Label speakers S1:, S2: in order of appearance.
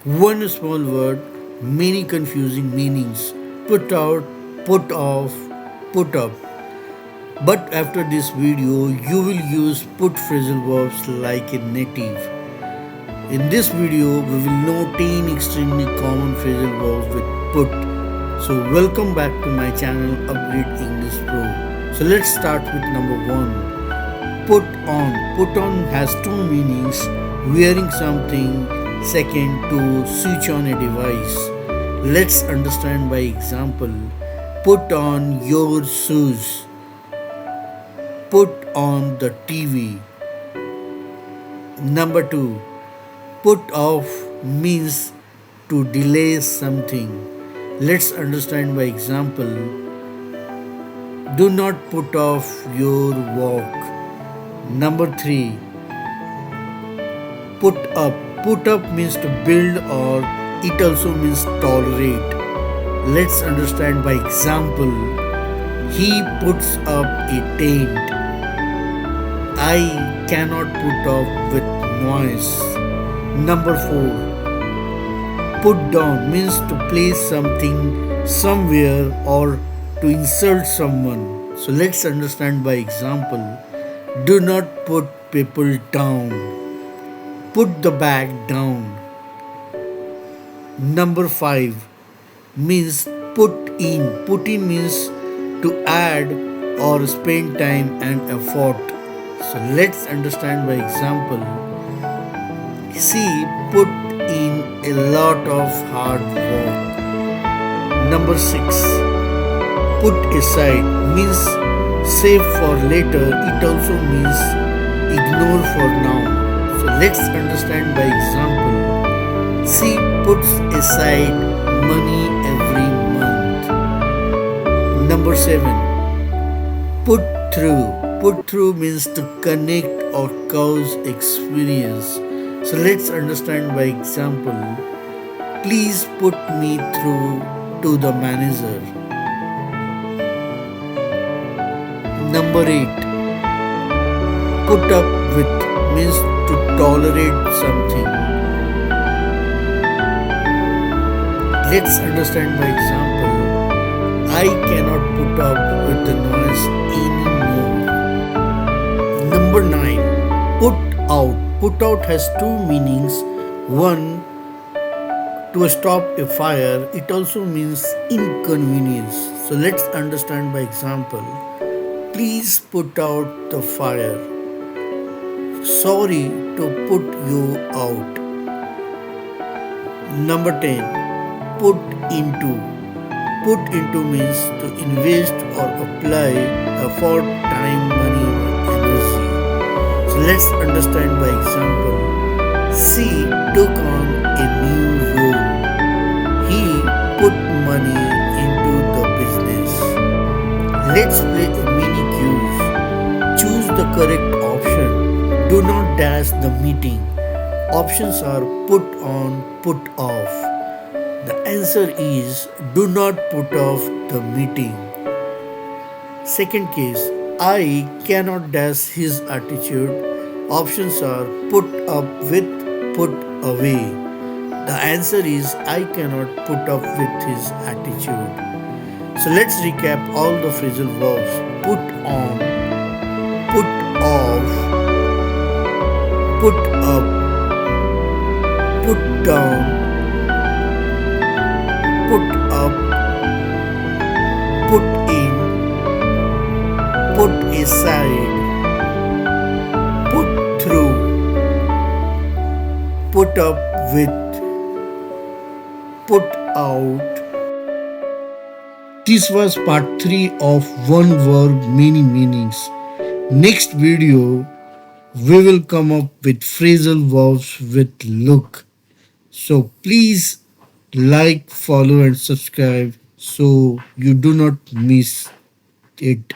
S1: One small word, many confusing meanings. Put out, put off, put up. But after this video, you will use put phrasal verbs like a native. In this video, we will know 10 extremely common phrasal verbs with put. So welcome back to my channel Upgrade English Pro. So let's start with number 1. Put on. Put on has two meanings. Wearing something. Second, to switch on a device. Let's understand by example. Put on your shoes. Put on the TV. Number 2. Put off means to delay something. Let's understand by example. Do not put off your walk. Number 3. Put up. Put up means to build or it also means tolerate. Let's understand by example. He puts up a tent. I cannot put up with noise. Number 4. Put down means to place something somewhere or to insult someone. So let's understand by example. Do not put people down. Put the bag down. Number 5 means put in. Put in means to add or spend time and effort. So let's understand by example. She put in a lot of hard work. Number 6. Put aside means save for later. It also means ignore for now. So let's understand by example. She puts aside money every month. Number 7. Put through. Put through means to connect or cause experience. So let's understand by example. Please put me through to the manager. Number 8. Put up with means to tolerate something. Let's understand by example. I cannot put up with the noise anymore. Number 9. Put out. Put out has two meanings. One, to stop a fire. It also means inconvenience. So let's understand by example. Please put out the fire. Sorry to put you out. Number 10. Put into. Put into means to invest or apply effort, time, money or energy. So let's understand by example. She took on a new role. He put money into the business. Let's play a mini quiz. Choose the correct option. Do not dash the meeting. Options are put on, put off. The answer is do not put off the meeting. Second case, I cannot dash his attitude. Options are put up with, put away. The answer is I cannot put up with his attitude. So let's recap all the phrasal verbs. Put on, put off, put up, put down, put up, put in, put aside, put through, put up with, put out. This was part 3 of one verb many meanings. Next video we will come up with phrasal verbs with look. So please like, follow and subscribe so you do not miss it.